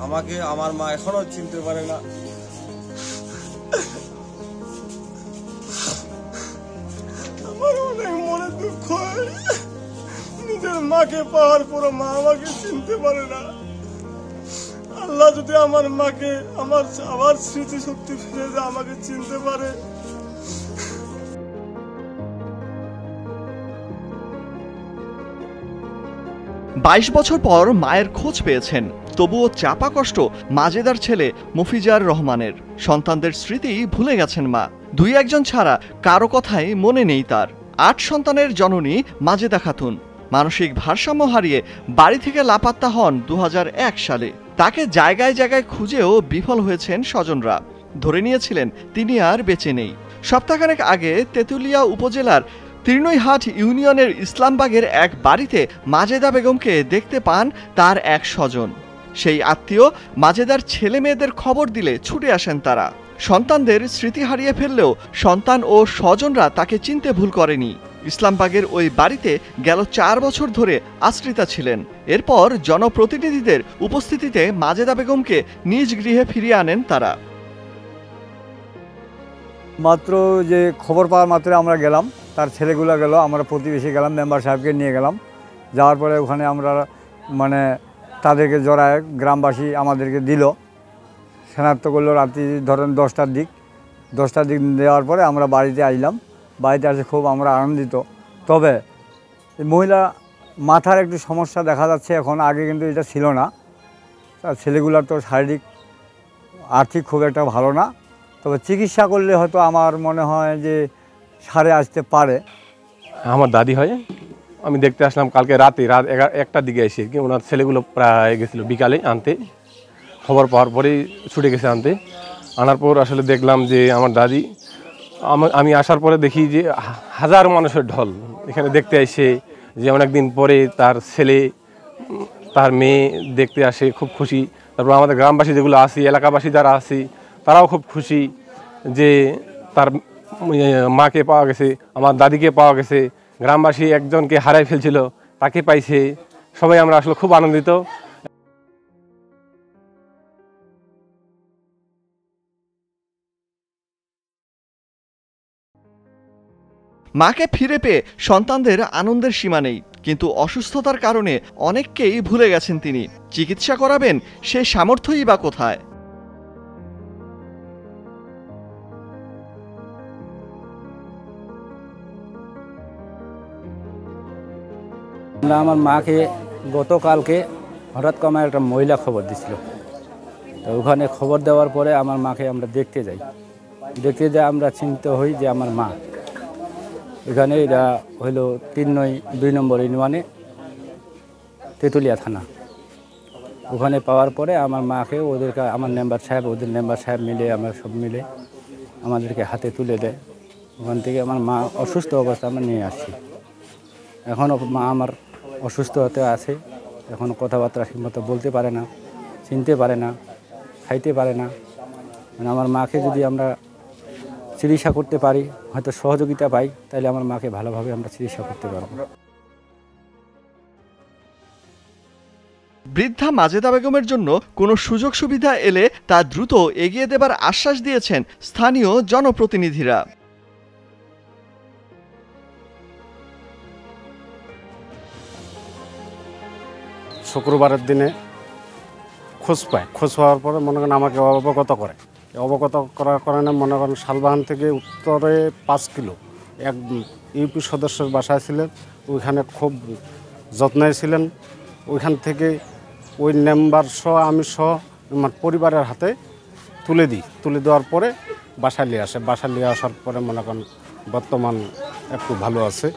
আমাকে আমার মা এখনো চিনতে পারে না। আমার অনেক মনে দুঃখ হয়, নিজের মাকে পাওয়ার পর মা আমাকে চিনতে পারে না। আল্লাহ যদি আমার মাকে আবার স্মৃতিশক্তি ফিরে যায়, আমাকে চিনতে পারে। 22 বছর পর মায়ের খোঁজ পেয়েছেন, তবুও চাপা কষ্ট মাজেদার ছেলে মফিজার রহমানের। সন্তানদের স্মৃতি ভুলে গেছেন মা, দুই একজন ছাড়া কারো কথাই মনে নেই তার। 8 সন্তানের জননী মাজেদা খাতুন মানসিক ভারসাম্য হারিয়ে বাড়ি থেকে লাপাত্তা হন 2001 সালে। তাকে জায়গায় জায়গায় খুঁজেও বিফল হয়েছেন স্বজনরা, ধরে নিয়েছিলেন তিনি আর বেঁচে নেই। সপ্তাহখানেক আগে তেঁতুলিয়া উপজেলার তৃণইহাট ইউনিয়নের ইসলামবাগের এক বাড়িতে মাজেদা বেগমকে দেখতে পান তার এক স্বজন। সেই আত্মীয় মাজেদার ছেলে মেয়েদের খবর দিলে ছুটে আসেন তারা। সন্তানদের স্মৃতি হারিয়ে ফেললেও সন্তান ও স্বজনরা তাকে চিনতে ভুল করেনি। ইসলামবাগের ওই বাড়িতে গেল 4 বছর ধরে আশ্রিতা ছিলেন। এরপর জনপ্রতিনিধিদের উপস্থিতিতে মাজেদা বেগমকে নিজ গৃহে ফিরিয়ে আনেন তারা। মাত্র যে খবর পাওয়ার মাত্র আমরা গেলাম, তার ছেলেগুলো গেল, আমরা প্রতিবেশী গেলাম, মেম্বার সাহেবকে নিয়ে গেলাম। যাওয়ার পরে ওখানে আমরা তাদেরকে জড়ায় গ্রামবাসী আমাদেরকে দিল, শনাক্ত করলো রাত্রি ধরেন 10টার দিক দেওয়ার পরে আমরা বাড়িতে আসলাম। বাড়িতে আসে খুব আমরা আনন্দিত। তবে মহিলা মাথার একটু সমস্যা দেখা যাচ্ছে এখন, আগে কিন্তু এটা ছিল না। তার ছেলেগুলার তো শারীরিক আর্থিক খুব একটা ভালো না, তবে চিকিৎসা করলে হয়তো আমার মনে হয় যে সারে আসতে পারে। আমার দাদি হয়, আমি দেখতে আসলাম কালকে রাত 1টার দিকে এসে কি ওনার ছেলেগুলো প্রায় গেছিলো বিকালে আনতে, খবর পাওয়ার পরেই ছুটে গেছে আনার পর আসলে দেখলাম যে আমার দাদি, আমি আসার পরে দেখি যে হাজার মানুষের ঢল এখানে দেখতে আসে, যে অনেকদিন পরে তার ছেলে তার মেয়ে দেখতে আসে, খুব খুশি। তারপর আমাদের গ্রামবাসী যেগুলো আসি, এলাকাবাসী যারা আসি, তারাও খুব খুশি যে তার মাকে পাওয়া গেছে, আমার দাদিকে পাওয়া গেছে। গ্রামবাসী একজনকে হারাই ফেলছিল, তাকে পাইছে। সবাই আমরা আসলে খুব আনন্দিত। মাকে ফিরে পেয়ে সন্তানদের আনন্দের সীমা নেই, কিন্তু অসুস্থতার কারণে অনেককেই ভুলে গেছেন তিনি। চিকিৎসা করাবেন সে সামর্থ্যই বা কোথায়? আমার মাকে গতকালকে হঠাৎ করে একটা মহিলা খবর দিছিল, তো ওখানে খবর দেওয়ার পরে আমার মাকে আমরা দেখতে যাই। আমরা চিন্তিত হই যে আমার মা এখানে, এটা হইল 2 নম্বর ইউনিয়নে তেঁতুলিয়া থানা। ওখানে পাওয়ার পরে আমার মাকে আমার ওদের মেম্বার সাহেব মিলে আমরা সব মিলে আমাদেরকে হাতে তুলে দেয়। ওখান থেকে আমার মা অসুস্থ অবস্থা আমরা নিয়ে আসছি। এখনও মা আমার অসুস্থ হতে আছে, এখনও কথাবার্তা ঠিকমতো বলতে পারে না, চিনতে পারে না, খাইতে পারে না। মানে আমার মাকে যদি আমরা চিকিৎসা করতে পারি, হয়তো সহযোগিতা পাই, তাহলে আমার মাকে ভালোভাবে আমরা চিকিৎসা করতে পারব। বৃদ্ধা মাজেদা বেগমের জন্য কোনো সুযোগ সুবিধা এলে তা দ্রুত এগিয়ে দেবার আশ্বাস দিয়েছেন স্থানীয় জনপ্রতিনিধিরা। শুক্রবারের দিনে খোঁজ পাওয়ার পরে মনে করেন আমাকে অবগত করার কারণে মনে করেন শালবাগান থেকে উত্তরে 5 কিলো এক ইউপি সদস্যের বাসায় ছিলেন, ওইখানে খুব যত্নে ছিলেন। ওইখান থেকে ওই মেম্বার সহ আমি সহ আমার পরিবারের হাতে তুলে দেওয়ার পরে বাসায় নিয়ে আসার পরে মনে করেন বর্তমান একটু ভালো আছে।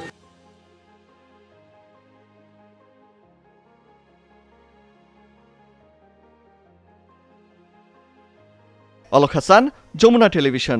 অলক হাসান, যমুনা টেলিভিশন।